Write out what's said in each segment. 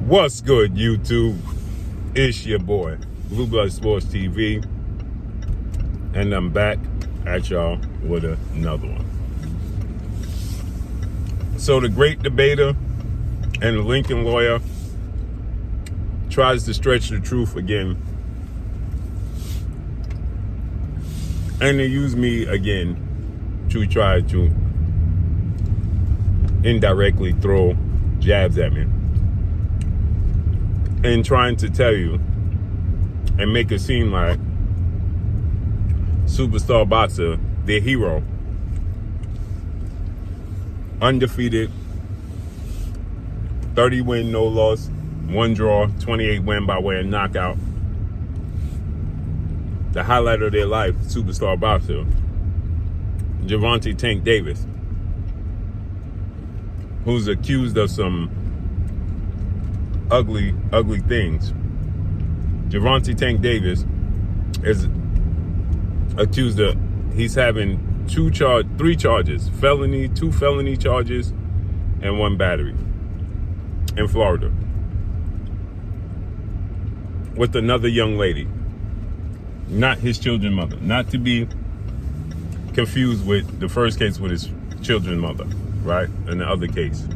What's good, YouTube? It's your boy, Blue Blood Sports TV, and I'm back at y'all with another one. So the great debater and the Lincoln lawyer tries to stretch the truth again, and they use me again to try to indirectly throw jabs at me, and trying to tell you and make it seem like superstar boxer, their hero, undefeated, 30 win, no loss, 1 draw, 28 win by way of knockout. The highlight of their life, superstar boxer, Gervonta Tank Davis, who's accused of some ugly things. Gervonta Tank Davis is accused of, he's having 3 charges, two felony charges, and 1 battery in Florida with another young lady, not his children's mother, not to be confused with the first case with his children's mother, right? And the other case.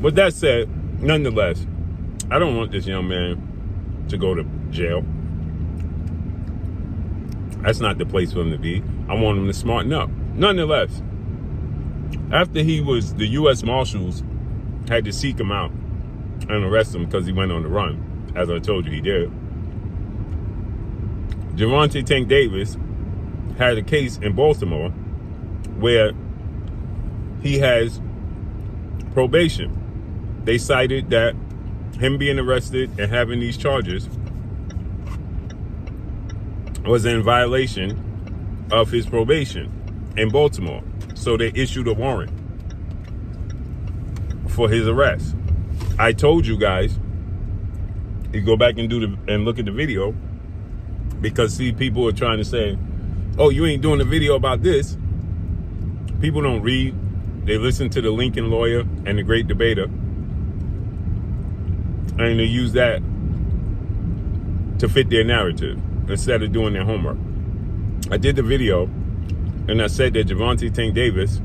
With that said, nonetheless, I don't want this young man to go to jail. That's not the place for him to be. I want him to smarten up. Nonetheless, after the U.S. Marshals had to seek him out and arrest him because he went on the run, as I told you he did, Gervonta Tank Davis had a case in Baltimore where he has probation. They cited that him being arrested and having these charges was in violation of his probation in Baltimore. So they issued a warrant for his arrest. I told you guys, you go back and look at the video, because see, people are trying to say, oh, you ain't doing a video about this. People don't read. They listen to the Lincoln lawyer and the great debater, and they use that to fit their narrative instead of doing their homework. I did the video and I said that Gervonta Tank Davis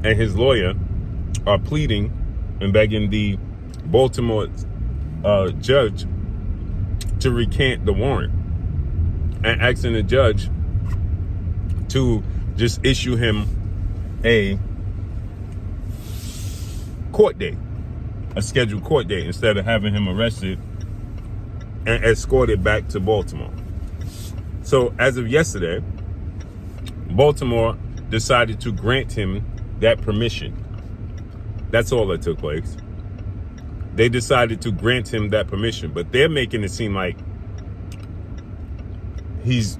and his lawyer are pleading and begging the Baltimore judge to recant the warrant and asking the judge to just issue him a court date, a scheduled court date, instead of having him arrested and escorted back to Baltimore. So as of yesterday, Baltimore decided to grant him that permission. That's all that took place. They decided to grant him that permission, but they're making it seem like he's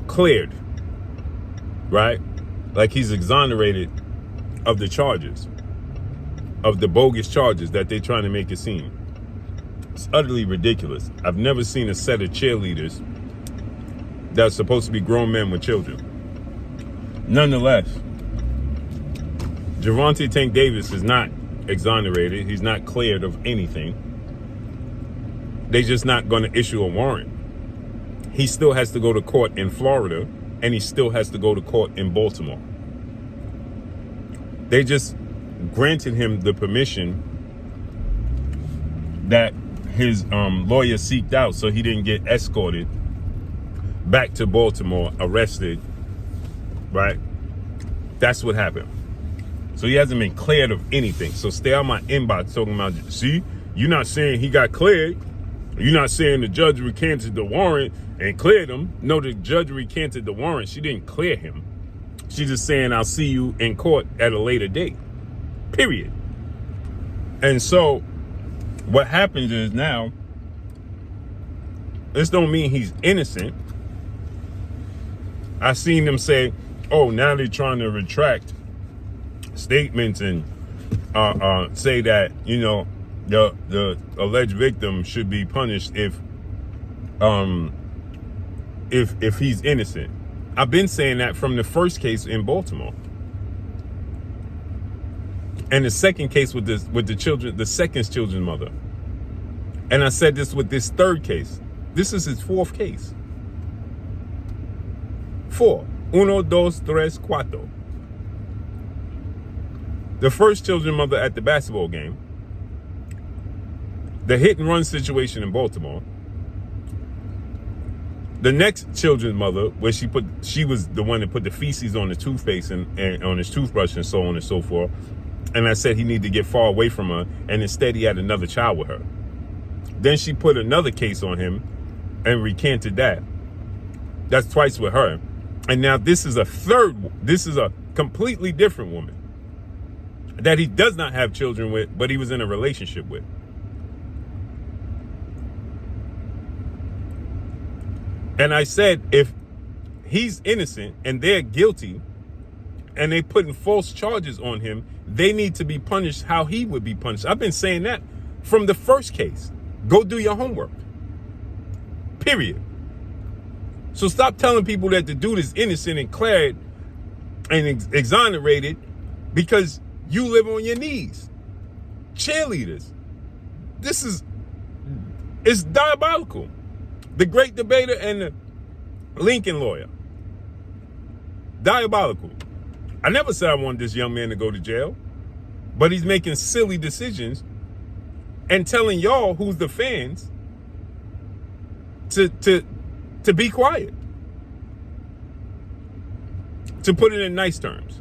cleared, right? Like he's exonerated of the charges, of the bogus charges that they're trying to make it seem. It's utterly ridiculous. I've never seen a set of cheerleaders that's supposed to be grown men with children. Nonetheless, Gervonta Tank Davis is not exonerated. He's not cleared of anything. They're just not going to issue a warrant. He still has to go to court in Florida, and he still has to go to court in Baltimore. They just granted him the permission that his lawyer seeked out, so he didn't get escorted back to Baltimore, arrested, right? That's what happened. So he hasn't been cleared of anything. So stay on my inbox talking about, see, you're not saying he got cleared. You're not saying the judge recanted the warrant and cleared him. No, the judge recanted the warrant. She didn't clear him. She's just saying, I'll see you in court at a later date, period. And so what happens is now, this don't mean he's innocent. I seen them say, oh, now they're trying to retract statements and say that, you know, the alleged victim should be punished if he's innocent. I've been saying that from the first case in Baltimore. And the second case with the children, the second children's mother. And I said this with this third case. This is his fourth case. 4. 1, 2, 3, 4. The first children's mother at the basketball game. The hit and run situation in Baltimore. The next children's mother, where she was the one that put the feces on the toothpaste and on his toothbrush and so on and so forth. And I said he needed to get far away from her, and instead he had another child with her. Then she put another case on him and recanted that. That's twice with her. And now this is a completely different woman that he does not have children with, but he was in a relationship with. And I said, if he's innocent and they're guilty and they putting false charges on him, they need to be punished how he would be punished. I've been saying that from the first case. Go do your homework. Period. So stop telling people that the dude is innocent and cleared and exonerated because you live on your knees. Cheerleaders. It's diabolical. The great debater and the Lincoln lawyer. Diabolical. I never said I wanted this young man to go to jail, but he's making silly decisions and telling y'all who's the fans to be quiet. To put it in nice terms.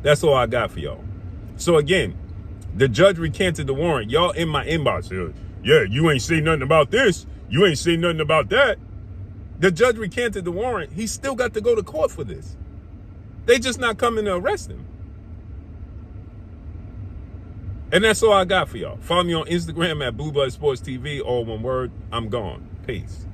That's all I got for y'all. So again, the judge recanted the warrant. Y'all in my inbox here. Yeah, you ain't say nothing about this. You ain't say nothing about that. The judge recanted the warrant. He still got to go to court for this. They just not coming to arrest him. And that's all I got for y'all. Follow me on Instagram at Blue Blood Sports TV, all one word. I'm gone. Peace.